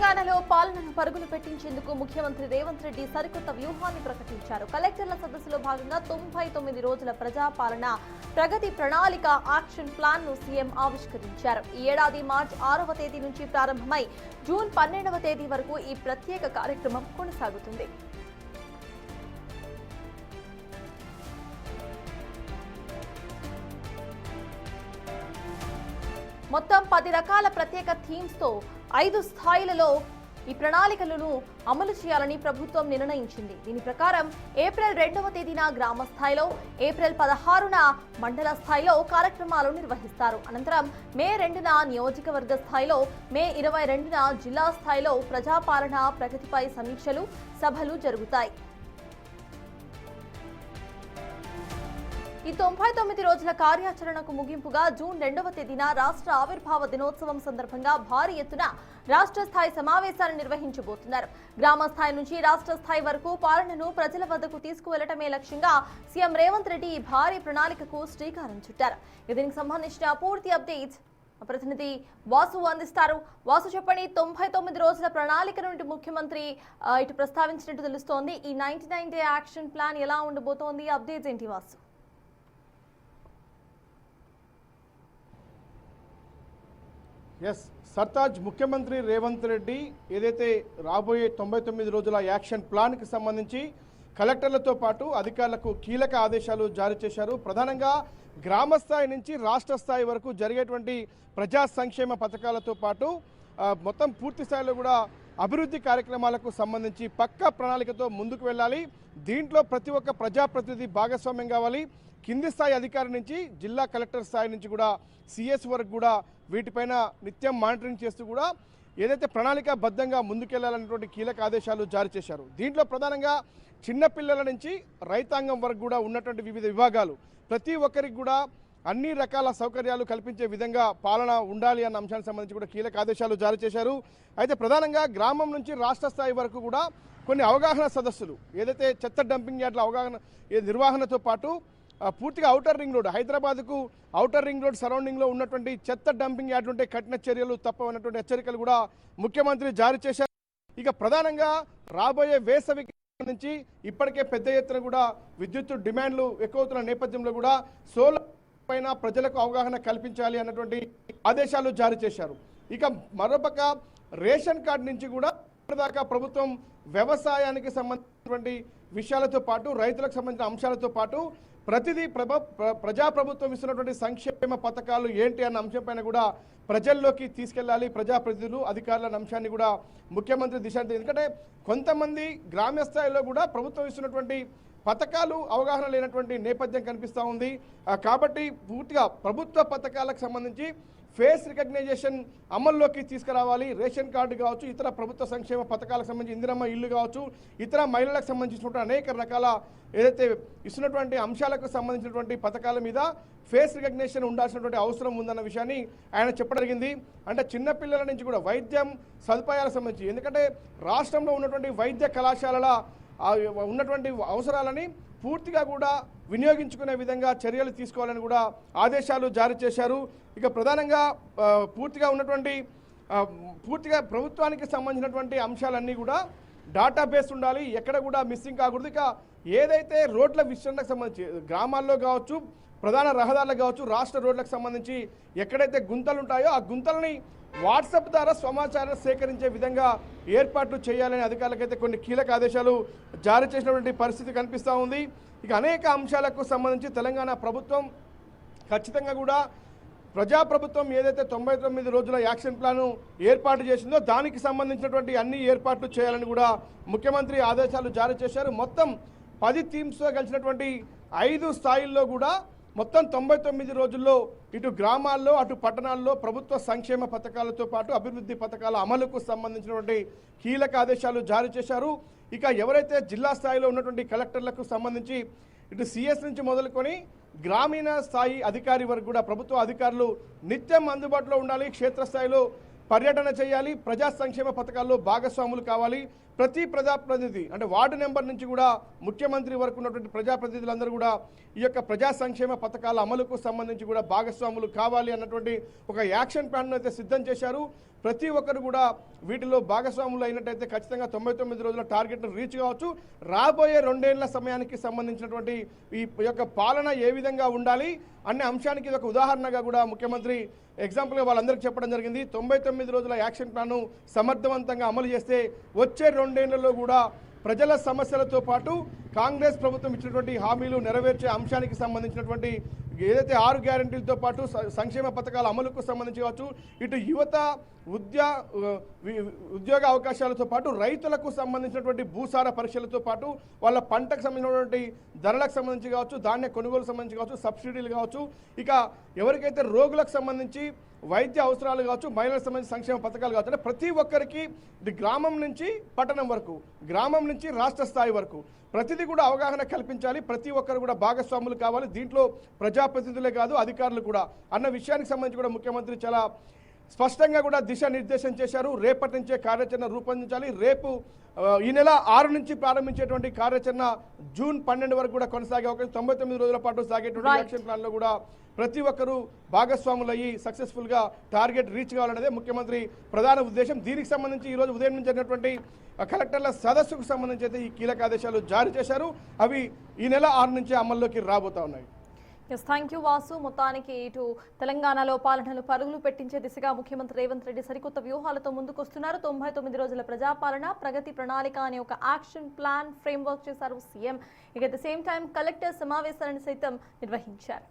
తెలంగాణలో పాలనను పరుగులు పెట్టించేందుకు ముఖ్యమంత్రి రేవంత్ రెడ్డి సరికొత్త వ్యూహాన్ని ప్రకటించారు. కలెక్టర్ల సదస్సులో భాగంగా 99 రోజుల ప్రజాపాలన ప్రగతి ప్రణాళిక యాక్షన్ ప్లాన్ ను సీఎం ఆవిష్కరించారు. ఈ ఏడాది మార్చి 6వ తేదీ నుంచి ప్రారంభమై జూన్ 12వ తేదీ వరకు ఈ ప్రత్యేక కార్యక్రమం కొనసాగుతుంది. మొత్తం 10 రకాల ప్రత్యేక థీమ్స్ తో 5 స్థాయిలలో ఈ ప్రణాళికలను అమలు చేయాలని ప్రభుత్వం నిర్ణయించింది. దీని ప్రకారం ఏప్రిల్ 2వ తేదీన గ్రామ స్థాయిలో, ఏప్రిల్ 16న మండల స్థాయిలో కార్యక్రమాలు నిర్వహిస్తారు. అనంతరం మే 2న నియోజకవర్గ స్థాయిలో, మే 22న జిల్లా స్థాయిలో ప్రజాపాలన ప్రగతిపై సమీక్షలు, సభలు జరుగుతాయి. ఈ 99 రోజుల కార్యాచరణకు ముగింపుగా జూన్ 2వ తేదీన రాష్ట్ర ఆవిర్భావ దినోత్సవం సందర్భంగా భారీ ఎత్తున రాష్ట్ర స్థాయి సమావేశాలు నిర్వహించబోతున్నారు. గ్రామ స్థాయి నుంచి రాష్ట్ర స్థాయి వరకు పాలనను ప్రజల వద్దకు తీసుకువెళ్లటమే లక్ష్యంగా సీఎం రేవంత్ రెడ్డి ఈ భారీ ప్రణాళికకు శ్రీకారం చుట్టారు. దీనికి సంబంధించిన పూర్తి అప్డేట్స్ ప్రతినిధి వాసు అందిస్తారు. వాసు, చెప్పండి, 99 రోజుల ప్రణాళిక నుండి ముఖ్యమంత్రి ఇటు ప్రస్తావించినట్టు తెలుస్తోంది. ఈ 99 డే యాక్షన్ ప్లాన్ ఎలా ఉండబోతోంది? అప్డేట్స్ ఏంటి వాసు? ఎస్ సర్తాజ్, ముఖ్యమంత్రి రేవంత్ రెడ్డి ఏదైతే రాబోయే 99 రోజుల యాక్షన్ ప్లాన్కి సంబంధించి కలెక్టర్లతో పాటు అధికారులకు కీలక ఆదేశాలు జారీ చేశారు. ప్రధానంగా గ్రామ స్థాయి నుంచి రాష్ట్ర స్థాయి వరకు జరిగేటువంటి ప్రజా సంక్షేమ పథకాలతో పాటు మొత్తం పూర్తి స్థాయిలో కూడా అభివృద్ధి కార్యక్రమాలకు సంబంధించి పక్కా ప్రణాళికతో ముందుకు వెళ్ళాలి. దీంట్లో ప్రతి ఒక్క ప్రజాప్రతినిధి భాగస్వామ్యం కావాలి. కింది స్థాయి అధికారి నుంచి జిల్లా కలెక్టర్ స్థాయి నుంచి కూడా సిఎస్ వరకు కూడా వీటిపైన నిత్యం మానిటరింగ్ చేస్తూ కూడా ఏదైతే ప్రణాళికాబద్ధంగా ముందుకెళ్లాలనేటువంటి కీలక ఆదేశాలు జారీ చేశారు. దీంట్లో ప్రధానంగా చిన్నపిల్లల నుంచి రైతాంగం వరకు కూడా ఉన్నటువంటి వివిధ విభాగాలు ప్రతి ఒక్కరికి కూడా అన్ని రకాల సౌకర్యాలు కల్పించే విధంగా పాలన ఉండాలి అన్న అంశానికి సంబంధించి కూడా కీలక ఆదేశాలు జారీ చేశారు. అయితే ప్రధానంగా గ్రామం నుంచి రాష్ట్ర స్థాయి వరకు కూడా కొన్ని అవగాహన సదస్సులు, ఏదైతే చెత్త డంపింగ్ యార్డ్ల అవగాహన నిర్వహణతో పాటు పూర్తిగా ఔటర్ రింగ్ రోడ్, హైదరాబాద్కు ఔటర్ రింగ్ రోడ్ సరౌండింగ్లో ఉన్నటువంటి చెత్త డంపింగ్ యార్డ్ ఉంటే కఠిన చర్యలు తప్పవన్నటువంటి హెచ్చరికలు కూడా ముఖ్యమంత్రి జారీ చేశారు. ఇక ప్రధానంగా రాబోయే వేసవికి నుంచి ఇప్పటికే పెద్ద ఎత్తున కూడా విద్యుత్ డిమాండ్లు ఎక్కువవుతున్న నేపథ్యంలో కూడా సోలార్ పైన ప్రజలకు అవగాహన కల్పించాలి అన్నటువంటి ఆదేశాలు జారీ చేశారు. ఇక మరోపక్క రేషన్ కార్డు నుంచి కూడా ఇప్పటిదాకా ప్రభుత్వం వ్యవసాయానికి సంబంధించినటువంటి విషయాలతో పాటు రైతులకు సంబంధించిన అంశాలతో పాటు ప్రతిదీ ప్రజాప్రభుత్వం ఇస్తున్నటువంటి సంక్షేమ పథకాలు ఏంటి అన్న అంశంపైన కూడా ప్రజల్లోకి తీసుకెళ్లాలి ప్రజాప్రతినిధులు, అధికారుల అంశాన్ని కూడా ముఖ్యమంత్రి దిశాంతి. ఎందుకంటే కొంతమంది గ్రామ్య స్థాయిలో కూడా ప్రభుత్వం ఇస్తున్నటువంటి పథకాలు అవగాహన లేనటువంటి నేపథ్యం కనిపిస్తూ ఉంది. కాబట్టి పూర్తిగా ప్రభుత్వ పథకాలకు సంబంధించి ఫేస్ రికగ్నైజేషన్ అమల్లోకి తీసుకురావాలి. రేషన్ కార్డు కావచ్చు, ఇతర ప్రభుత్వ సంక్షేమ పథకాలకు సంబంధించి ఇందిరమ్మ ఇల్లు కావచ్చు, ఇతర మహిళలకు సంబంధించినటువంటి అనేక రకాల ఏదైతే ఇస్తున్నటువంటి అంశాలకు సంబంధించినటువంటి పథకాల మీద ఫేస్ రికగ్నేషన్ ఉండాల్సినటువంటి అవసరం ఉందన్న విషయాన్ని ఆయన చెప్పడం జరిగింది. అంటే చిన్నపిల్లల నుంచి కూడా వైద్యం సదుపాయాలకు సంబంధించి, ఎందుకంటే రాష్ట్రంలో ఉన్నటువంటి వైద్య కళాశాలల ఉన్నటువంటి అవసరాలని పూర్తిగా కూడా వినియోగించుకునే విధంగా చర్యలు తీసుకోవాలని కూడా ఆదేశాలు జారీ చేశారు. ఇక ప్రధానంగా పూర్తిగా ప్రభుత్వానికి సంబంధించినటువంటి అంశాలన్నీ కూడా డేటాబేస్ ఉండాలి, ఎక్కడ కూడా మిస్సింగ్ కాకూడదు. ఇక ఏదైతే రోడ్ల విషయానికి సంబంధించి గ్రామాల్లో కావచ్చు, ప్రధాన రహదారులకు కావచ్చు, రాష్ట్ర రోడ్లకు సంబంధించి ఎక్కడైతే గుంతలు ఉంటాయో ఆ గుంతలని వాట్సాప్ ద్వారా సమాచారం సేకరించే విధంగా ఏర్పాట్లు చేయాలని అధికారులకైతే కొన్ని కీలక ఆదేశాలు జారీ చేసినటువంటి పరిస్థితి కనిపిస్తూ ఉంది. ఇక అనేక అంశాలకు సంబంధించి తెలంగాణ ప్రభుత్వం ఖచ్చితంగా కూడా ప్రజాప్రభుత్వం ఏదైతే 99 రోజుల యాక్షన్ ప్లాన్ ఏర్పాటు చేసిందో దానికి సంబంధించినటువంటి అన్ని ఏర్పాట్లు చేయాలని కూడా ముఖ్యమంత్రి ఆదేశాలు జారీ చేశారు. మొత్తం 10 థీమ్స్తో కలిసినటువంటి 5 స్థాయిల్లో కూడా మొత్తం 99 రోజుల్లో ఇటు గ్రామాల్లో అటు పట్టణాల్లో ప్రభుత్వ సంక్షేమ పథకాలతో పాటు అభివృద్ధి పథకాల అమలుకు సంబంధించినటువంటి కీలక ఆదేశాలు జారీ చేశారు. ఇక ఎవరైతే జిల్లా స్థాయిలో ఉన్నటువంటి కలెక్టర్లకు సంబంధించి ఇటు సిఎస్ నుంచి మొదలుకొని గ్రామీణ స్థాయి అధికారి వరకు కూడా ప్రభుత్వ అధికారులు నిత్యం అందుబాటులో ఉండాలి, క్షేత్రస్థాయిలో పర్యటన చేయాలి, ప్రజా సంక్షేమ పథకాల్లో భాగస్వాములు కావాలి, ప్రతి ప్రజాప్రతినిధి అంటే వార్డు నెంబర్ నుంచి కూడా ముఖ్యమంత్రి వరకు ఉన్నటువంటి ప్రజాప్రతినిధులందరూ కూడా ఈ యొక్క ప్రజా సంక్షేమ పథకాల అమలుకు సంబంధించి కూడా భాగస్వాములు కావాలి అన్నటువంటి ఒక యాక్షన్ ప్లాన్ అయితే సిద్ధం చేశారు. ప్రతి ఒక్కరు కూడా వీటిలో భాగస్వాములు అయినట్టయితే ఖచ్చితంగా 99 రోజుల టార్గెట్ను రీచ్ కావచ్చు. రాబోయే 2 ఏళ్ల సమయానికి సంబంధించినటువంటి ఈ యొక్క పాలన ఏ విధంగా ఉండాలి అనే అంశానికి ఇది ఒక ఉదాహరణగా కూడా ముఖ్యమంత్రి ఎగ్జాంపుల్గా వాళ్ళందరికీ చెప్పడం జరిగింది. 99 రోజుల యాక్షన్ ప్లాన్ను సమర్థవంతంగా అమలు చేస్తే వచ్చే 2 ఏళ్లలో కూడా ప్రజల సమస్యలతో పాటు కాంగ్రెస్ ప్రభుత్వం ఇచ్చినటువంటి హామీలు నెరవేర్చే అంశానికి సంబంధించినటువంటి ఏదైతే 6 గ్యారెంటీలతో పాటు సంక్షేమ పథకాల అమలుకు సంబంధించి కావచ్చు, ఇటు యువత ఉద్యోగ అవకాశాలతో పాటు రైతులకు సంబంధించినటువంటి భూసార పరీక్షలతో పాటు వాళ్ళ పంటకు సంబంధించినటువంటి ధరలకు సంబంధించి కావచ్చు, ధాన్య కొనుగోలు సంబంధించి కావచ్చు, సబ్సిడీలు కావచ్చు, ఇక ఎవరికైతే రోగులకు సంబంధించి వైద్య అవసరాలు కావచ్చు, మహిళలకు సంబంధించి సంక్షేమ పథకాలు కావచ్చు, అంటే ప్రతి ఒక్కరికి ఇది గ్రామం నుంచి పట్టణం వరకు, గ్రామం నుంచి రాష్ట్ర స్థాయి వరకు ప్రతిదీ కూడా అవగాహన కల్పించాలి. ప్రతి ఒక్కరు కూడా భాగస్వాములు కావాలి. దీంట్లో ప్రజాప్రతినిధులే కాదు అధికారులు కూడా అన్న విషయానికి సంబంధించి కూడా ముఖ్యమంత్రి చాలా స్పష్టంగా కూడా దిశానిర్దేశం చేశారు. రేపటి నుంచే కార్యాచరణ రూపొందించాలి. రేపు ఈ నెల 6 నుంచి ప్రారంభించేటువంటి కార్యాచరణ జూన్ 12 వరకు కూడా కొనసాగే అవకాశం, 99 రోజుల పాటు సాగేటువంటి యాక్షన్ ప్లాన్లో కూడా ప్రతి ఒక్కరూ భాగస్వాములయ్యి సక్సెస్ఫుల్గా టార్గెట్ రీచ్ కావాలనేదే ముఖ్యమంత్రి ప్రధాన ఉద్దేశం. దీనికి సంబంధించి ఈరోజు ఉదయం నుంచి జరిగినటువంటి కలెక్టర్ల సదస్సుకు సంబంధించి అయితే ఈ కీలక ఆదేశాలు జారీ చేశారు. అవి ఈ నెల 6 నుంచి అమల్లోకి రాబోతా ఉన్నాయి. Thank you Vasu. మొత్తానికి ఇటు తెలంగాణలో పాలనలు పరుగులు పెట్టించే దిశగా ముఖ్యమంత్రి రేవంత్ రెడ్డి సరికొత్త వ్యూహాలతో ముందుకొస్తున్నారు. 99 రోజుల ప్రజాపాలన ప్రగతి ప్రణాళిక అనే ఒక యాక్షన్ ప్లాన్ ఫ్రేమ్వర్క్ చేశారు సీఎం. ఇక at the same time collector సమావేశాలను సైతం నిర్వహించారు.